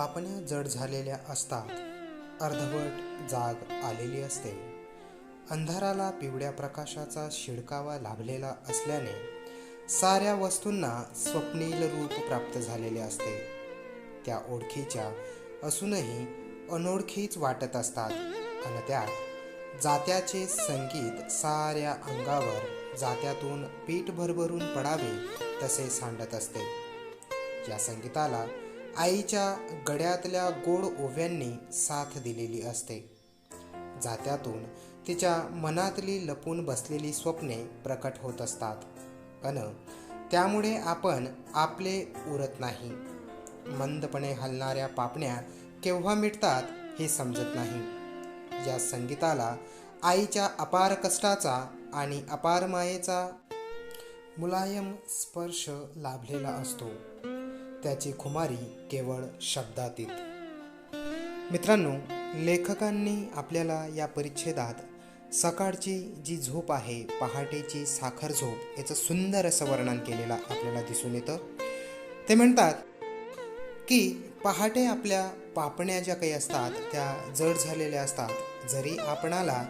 पापण्या जड झालेल्या असतात, अर्धवट जाग आलेली असते. अंधाराला पिवळ्या प्रकाशाचा शिडकावा लाभलेला असल्याने साऱ्या वस्तूंना स्वप्नील रूप प्राप्त झालेले असते. त्या ओळखीच्या असूनही अनोळखीच वाटत असतात आणि त्यात जात्याचे संगीत साऱ्या अंगावर जात्यातून पीठ भरभरून पडावे तसे सांडत असते. या संगीताला आईच्या गळ्यातल्या गोड ओव्यांनी साथ दिलेली असते. जात्यातून तिच्या मनातली लपून बसलेली स्वप्ने प्रकट होत असतात अन त्यामुळे आपण आपले उरत नाही. मंदपणे हलणाऱ्या पापण्या केव्हा मिटतात हे समजत नाही. या संगीताला आईच्या अपार कष्टाचा आणि अपार मायेचा मुलायम स्पर्श लाभलेला असतो. त्याची खुमारी केवळ शब्दातीत. मित्रांनो, लेखकांनी आपल्याला या परिच्छेदात सकाळची जी झोप आहे, पहाटेची साखर झोप, याचं सुंदर असं वर्णन केलेलं आपल्याला दिसून येतं. ते म्हणतात की पहाटे आपल्या पापण्या ज्या काही असतात त्या जड झालेल्या असतात. जरी आपणाला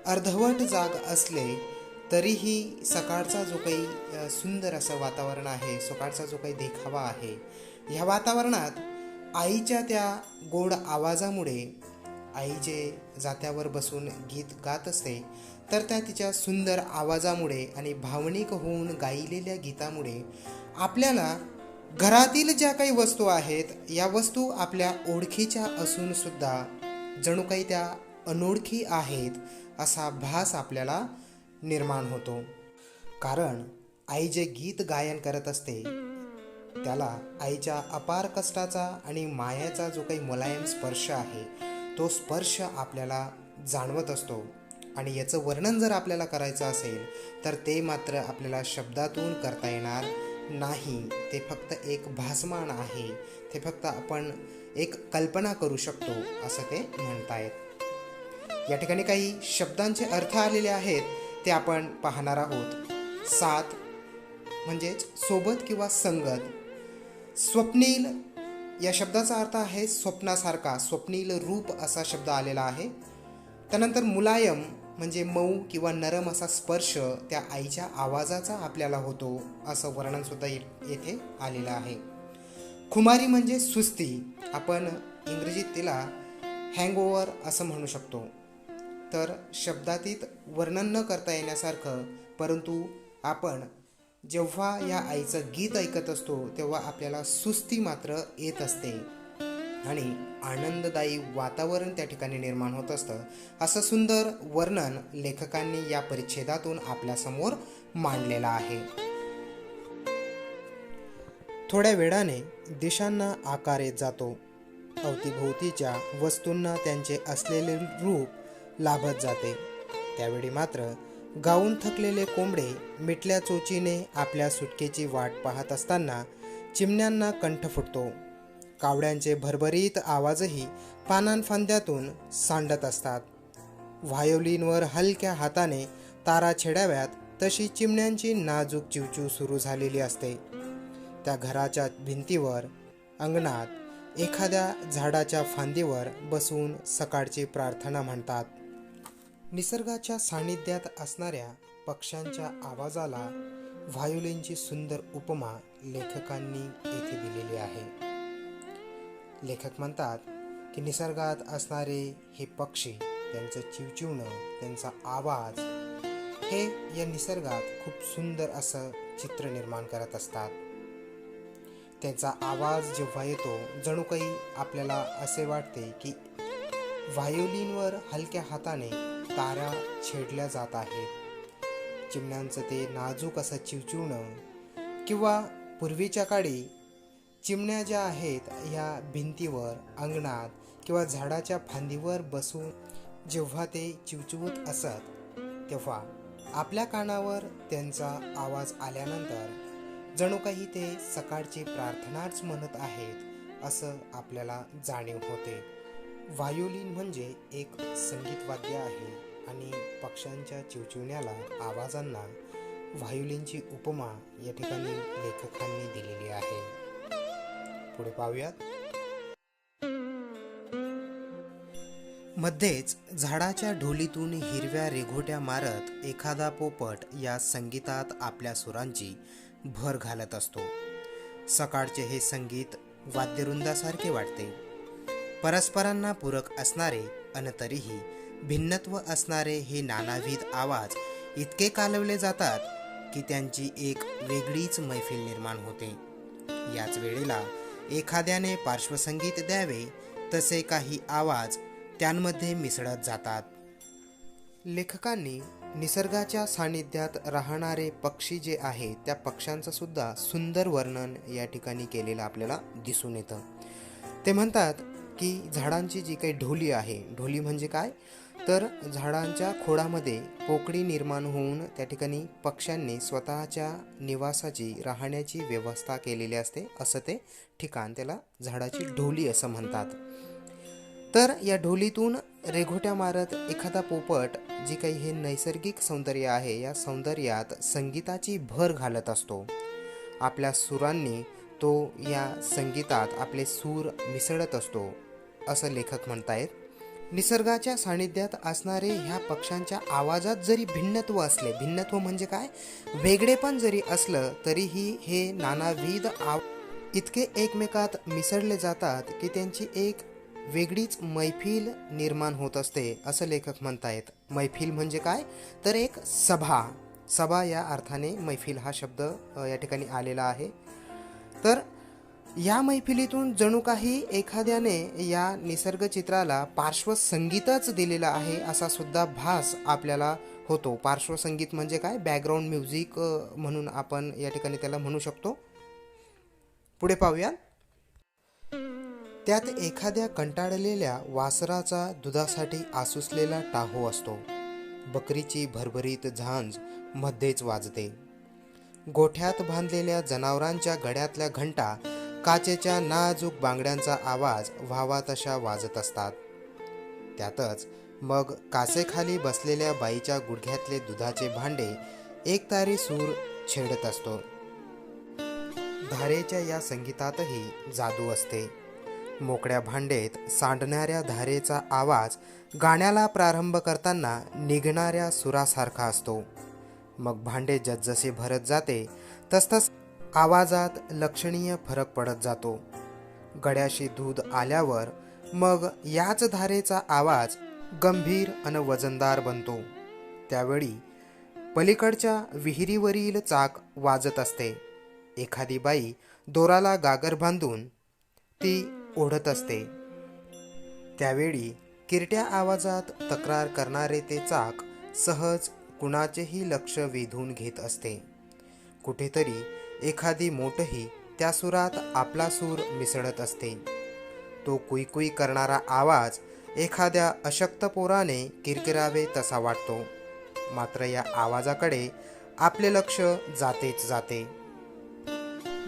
अर्धवट जाग असले तरीही सकाळचा जो काही सुंदर असं वातावरण आहे, सकाळचा जो काही देखावा आहे, ह्या वातावरणात आईच्या त्या गोड आवाजामुळे, आई जे जात्यावर बसून गीत गात असते, तर त्या तिच्या सुंदर आवाजामुळे आणि भावनिक होऊन गायलेल्या गीतामुळे आपल्याला घरातील ज्या काही वस्तू आहेत, या वस्तू आपल्या ओळखीच्या असून सुद्धा जणू काही त्या अनोळखी आहेत असा भास आपल्याला निर्माण होतो. कारण आई जे गीत गायन करत असते त्याला आईच्या अपार कष्टाचा आणि मायाचा जो काही मुलायम स्पर्श आहे, तो स्पर्श आपल्याला जाणवत असतो. आणि याचं वर्णन जर आपल्याला करायचं असेल तर ते मात्र आपल्याला शब्दातून करता येणार नाही. ते फक्त एक भासमान आहे, ते फक्त आपण एक कल्पना करू शकतो असं ते म्हणतायत. या ठिकाणी काही शब्दांचे अर्थ आलेले आहेत, ते आपण पाहणार आहोत. साथ म्हणजेच सोबत किंवा संगत. स्वप्नील या शब्दाचा अर्थ आहे स्वप्नासारखा, स्वप्नील रूप असा शब्द आलेला आहे. त्यानंतर मुलायम म्हणजे मऊ किंवा नरम असा स्पर्श त्या आईच्या आवाजाचा आपल्याला होतो असं वर्णनसुद्धा येथे आलेलं आहे. खुमारी म्हणजे सुस्ती, आपण इंग्रजीत तिला हँगओव्हर असं म्हणू शकतो. तर शब्दातीत वर्णन न करता येण्यासारखं, परंतु आपण जेव्हा या आईचं गीत ऐकत असतो तेव्हा आपल्याला सुस्ती मात्र येत असते आणि आनंददायी वातावरण त्या ठिकाणी निर्माण होत असतं. असं सुंदर वर्णन लेखकांनी या परिच्छेदातून आपल्यासमोर मांडलेलं आहे. थोड्या वेळाने दिशांना आकार येत जातो. अवतीभोवतीच्या वस्तूंना त्यांचे असलेले रूप लाभत जाते. त्यावेळी मात्र गाऊन थकलेले कोंबडे मिटल्या चोचीने आपल्या सुटकेची वाट पाहत असताना चिमण्यांना कंठ फुटतो. कावड्यांचे भरभरीत आवाजही पानांफांद्यातून सांडत असतात. व्हायोलिनवर हलक्या हाताने तारा छेडाव्यात तशी चिमण्यांची नाजूक चिवचिव सुरू झालेली असते. त्या घराच्या भिंतीवर, अंगणात, एखाद्या झाडाच्या फांदीवर बसून सकाळची प्रार्थना म्हणतात. निसर्गाच्या सानिध्यात असणाऱ्या पक्ष्यांच्या आवाजाला व्हायोलिनची सुंदर उपमा लेखकांनी येथे दिलेली आहे. लेखक म्हणतात की निसर्गात असणारे हे पक्षी, त्यांचं चिवचिवणं, त्यांचा आवाज, हे या निसर्गात खूप सुंदर असं चित्र निर्माण करत असतात. त्यांचा आवाज जेव्हा येतो जणू काही आपल्याला असे वाटते की व्हायोलिनवर हलक्या हाताने तारा छेडल्या जात आहेत. चिमण्यांचं ते नाजूक असं चिवचिवणं, किंवा पूर्वीच्या काळी चिमण्या ज्या आहेत ह्या भिंतीवर, अंगणात किंवा झाडाच्या फांदीवर बसून जेव्हा ते चिवचिवत असत तेव्हा आपल्या कानावर त्यांचा आवाज आल्यानंतर जणू काही ते सकाळची प्रार्थनाच म्हणत आहेत असं आपल्याला जाणीव होते. व्हायोलिन म्हणजे एक संगीत वाद्य आहे आणि पक्ष्यांच्या चिवचिवण्याला, आवाजांना व्हायोलिनची उपमा या ठिकाणी लेखकांनी दिलेली आहे. पुढे पाहूयात. मध्येच झाडाच्या ढोलीतून हिरव्या रेघोट्या मारत एखादा पोपट या संगीतात आपल्या सुरांची भर घालत असतो. सकाळचे हे संगीत वाद्यवृंदासारखे वाटते. परस्परांना पूरक असणारे अन तरीही भिन्नत्व असणारे हे नानाविध आवाज इतके कालवले जातात की त्यांची एक वेगळीच मैफिल निर्माण होते. याच वेळेला एखाद्याने पार्श्वसंगीत द्यावे तसे काही आवाज त्यांमध्ये मिसळत जातात. लेखकांनी निसर्गाच्या सानिध्यात राहणारे पक्षी जे आहे त्या पक्ष्यांचं सुद्धा सुंदर वर्णन या ठिकाणी केलेलं आपल्याला दिसून येतं. ते म्हणतात की झाडांची जी काही ढोली आहे, ढोली म्हणजे काय तर झाडांच्या खोडामध्ये पोकळी निर्माण होऊन त्या ठिकाणी पक्ष्यांनी स्वतःच्या निवासाची राहण्याची व्यवस्था केलेली असते. असं ते ठिकाण, त्याला झाडाची ढोली असं म्हणतात. तर या ढोलीतून रेघोट्या मारत एखादा पोपट जी काही हे नैसर्गिक सौंदर्य आहे या सौंदर्यात संगीताची भर घालत असतो. आपल्या सुरांनी तो या संगीतात आपले सूर मिसळत असतो असं लेखक म्हणतायत. निसर्गाच्या सानिध्यात असणारे ह्या पक्ष्यांच्या आवाजात जरी भिन्नत्व असले, भिन्नत्व म्हणजे काय वेगळेपण जरी असलं तरीही हे नानाविध इतके एकमेकात मिसळले जातात की त्यांची एक वेगळीच मैफिल निर्माण होत असते असं लेखक म्हणतायत. मैफिल म्हणजे काय तर एक सभा, सभा या अर्थाने मैफिल हा शब्द या ठिकाणी आलेला आहे. तर या मैफिलीतून जणू काही एखाद्याने या निसर्गचित्राला पार्श्वसंगीतच दिलेला आहे असा सुद्धा भास आपल्याला होतो. पार्श्वसंगीत म्हणजे काय बॅकग्राऊंड म्युझिक म्हणून आपण या ठिकाणी त्याला म्हणू शकतो. पुढे पाहूया. त्यात एखाद्या कंटाळलेल्या वासराचा दुधासाठी आसुसलेला टाहो असतो. बकरीची भरभरीत झांज मध्येच वाजते. गोठ्यात बांधलेल्या जनावरांच्या गळ्यातल्या घंटा काचेच्या नाजूक बांगड्यांचा आवाज व्हावा तशा वाजत असतात. त्यातच मग काचेखाली बसलेल्या बाईच्या गुडघ्यातले दुधाचे भांडे एकतारी सूर छेडत असतो. धारेच्या या संगीतातही जादू असते. मोकळ्या भांडेत सांडणाऱ्या धारेचा आवाज गाण्याला प्रारंभ करताना निघणाऱ्या सुरासारखा असतो. मग भांडे जसजसे भरत जाते तसतस आवाजात लक्षणीय फरक पडत जातो. गड्याशी दूध आल्यावर मग याच धारेचा आवाज गंभीर अन वजनदार बनतो. त्यावेळी पलीकडच्या विहिरीवरील चाक वाजत असते. एखादी बाई दोराला गागर बांधून ती ओढत असते. त्यावेळी किरट्या आवाजात तक्रार करणारे ते चाक सहज कुणाचेही लक्ष वेधून घेत असते. कुठेतरी एखादी मोठही त्या सुरात आपला सूर मिसळत असते. तो कुईकुई करणारा आवाज एखाद्या अशक्त पोराने किरकिरावे तसा वाटतो. मात्र या आवाजाकडे आपले लक्ष जातेच जाते.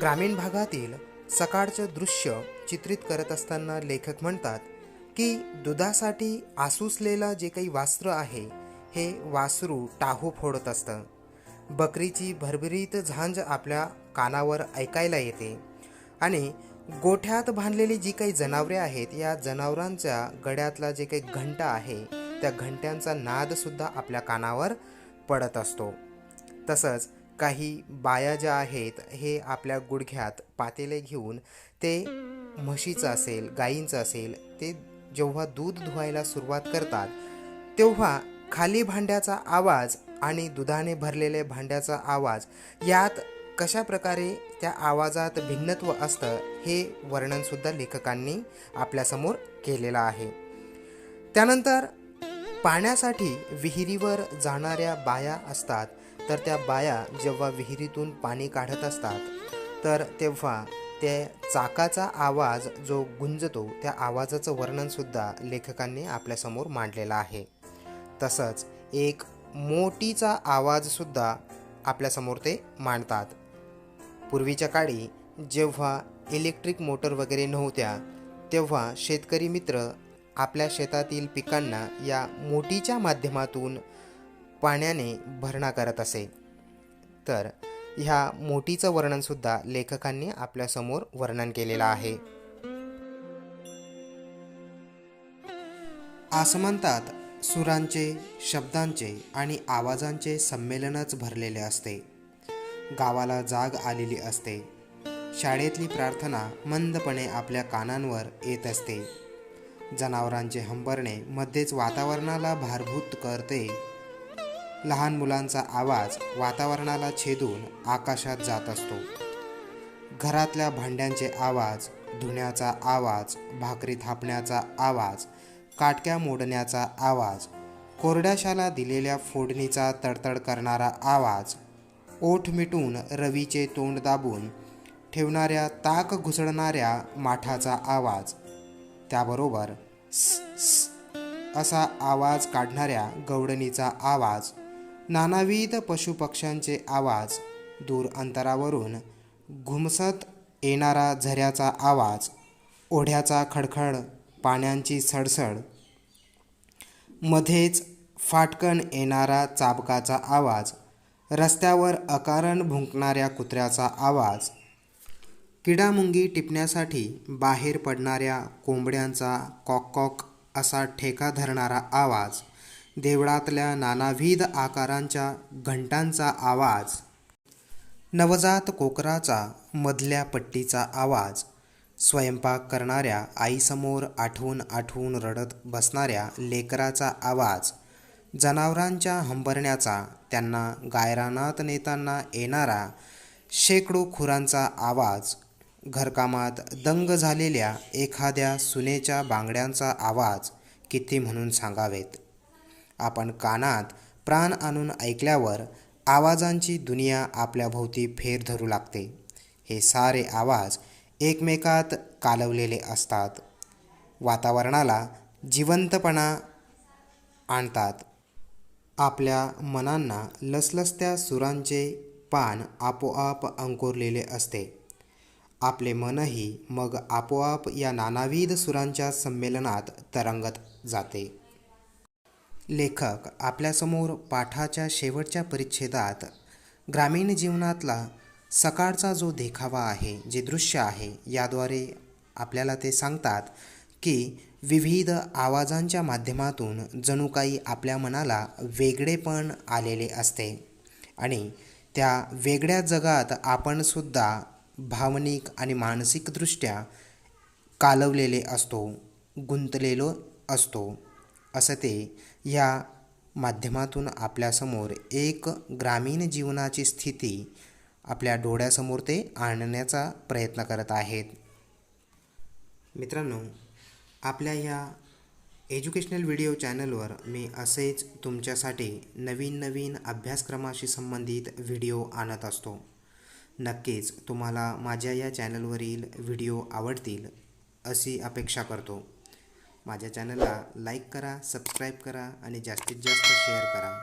ग्रामीण भागातील सकाळचं दृश्य चित्रित करत असताना लेखक म्हणतात की दुधासाठी आसुसलेला जे काही वासरू आहे हे वासरू टाहू फोडत असतं. बकरीची भरभरीत झांज आपल्या कानावर ऐकायला येते आणि गोठ्यात बांधलेली जी काही जनावरे आहेत या जनावरांच्या गळ्यातला जे काही घंटा आहे त्या घंट्यांचा नादसुद्धा आपल्या कानावर पडत असतो. तसंच काही बाया ज्या आहेत हे आपल्या गुडघ्यात पातेले घेऊन ते म्हशीचं असेल गाईंचं असेल ते जेव्हा दूध धुवायला सुरुवात करतात तेव्हा खाली भांड्याचा आवाज आणि दुधाने भरलेल्या भांड्याचा आवाज यात कशा प्रकारे त्या आवाजात भिन्नत्व असतं हे वर्णनसुद्धा लेखकांनी आपल्यासमोर केलेलं आहे. त्यानंतर पाण्यासाठी विहिरीवर जाणाऱ्या बाया असतात. तर त्या बाया जेव्हा विहिरीतून पाणी काढत असतात तर तेव्हा त्या चाकाचा आवाज जो गुंजतो त्या आवाजाचं वर्णनसुद्धा लेखकांनी आपल्यासमोर मांडलेलं आहे. तसंच एक मोटीचा आवाजसुद्धा आपल्यासमोर ते मांडतात. पूर्वीच्या काळी जेव्हा इलेक्ट्रिक मोटर वगैरे नव्हत्या तेव्हा शेतकरी मित्र आपल्या शेतातील पिकांना या मोटीच्या माध्यमातून पाण्याने भरणा करत असे. तर ह्या मोटीचं वर्णनसुद्धा लेखकांनी आपल्यासमोर वर्णन केलेलं आहे. आसमंतात सुरांचे, शब्दांचे आणि आवाजांचे संमेलनच भरलेले असते. गावाला जाग आलेली असते. शाळेतली प्रार्थना मंदपणे आपल्या कानांवर येत असते. जनावरांचे हंबरणे मध्येच वातावरणाला भारभूत करते. लहान मुलांचा आवाज वातावरणाला छेदून आकाशात जात असतो. घरातल्या भांड्यांचे आवाज, धुण्याचा आवाज, भाकरी थापण्याचा आवाज, काटक्या मोडण्याचा आवाज, कोरड्याशाला दिलेल्या फोडणीचा तडतड करणारा आवाज, ओठ मिटून रवीचे तोंड दाबून ठेवणाऱ्या ताक घुसळणाऱ्या माठाचा आवाज, त्याबरोबर स स असा आवाज काढणाऱ्या गवडणीचा आवाज, नानाविध पशुपक्ष्यांचे आवाज, दूर अंतरावरून घुमसत येणारा झऱ्याचा आवाज, ओढ्याचा खडखड, पाण्याची सडसड, मध्येच फाटकन येणारा चाबकाचा आवाज, रस्त्यावर अकारण भुंकणाऱ्या कुत्र्याचा आवाज, किडामुंगी टिपण्यासाठी बाहेर पडणाऱ्या कोंबड्यांचा कॉक कॉक असा ठेका धरणारा आवाज, देवळातल्या नानाविध आकारांच्या घंटांचा आवाज, नवजात कोकराचा मधल्या पट्टीचा आवाज, स्वयंपाक करणाऱ्या आईसमोर आठवून आठवून रडत बसणाऱ्या लेकराचा आवाज, जनावरांच्या हंबरण्याचा, त्यांना गायरानात नेताना येणारा शेकडो खुरांचा आवाज, घरकामात दंग झालेल्या एखाद्या सुनेच्या बांगड्यांचा आवाज किती म्हणून सांगावेत. आपण कानात प्राण आणून ऐकल्यावर आवाजांची दुनिया आपल्याभोवती फेर धरू लागते. हे सारे आवाज एकमेकात कालवलेले असतात. वातावरणाला जिवंतपणा आणतात. आपल्या मनांना लसलसत्या सुरांचे पान आपोआप अंकुरलेले असते. आपले मनही मग आपोआप या नानाविध सुरांच्या संमेलनात तरंगत जाते. लेखक आपल्यासमोर पाठाच्या शेवटच्या परिच्छेदात ग्रामीण जीवनातला सकाळचा जो देखावा आहे, जे दृश्य आहे, याद्वारे आपल्याला ते सांगतात की विविध आवाजांच्या माध्यमातून जणू काही आपल्या मनाला वेगळेपण आलेले असते आणि त्या वेगळ्या जगात आपणसुद्धा भावनिक आणि मानसिकदृष्ट्या कालवलेले असतो, गुंतलेलो असतो, असं ते या माध्यमातून आपल्यासमोर एक ग्रामीण जीवनाची स्थिती आपल्या डोळ्यासमोर ते आणण्याचा प्रयत्न करत आहेत. मित्रांनो, आपल्या या एज्युकेशनल व्हिडिओ चॅनलवर मी असेच तुमच्यासाठी नवीन नवीन अभ्यासक्रमाशी संबंधित व्हिडिओ आणत असतो. नक्कीच तुम्हाला माझ्या या चॅनलवरील व्हिडिओ आवडतील अशी अपेक्षा करतो. माझ्या चॅनलला लाईक करा, सबस्क्राईब करा आणि जास्तीत जास्त शेअर करा.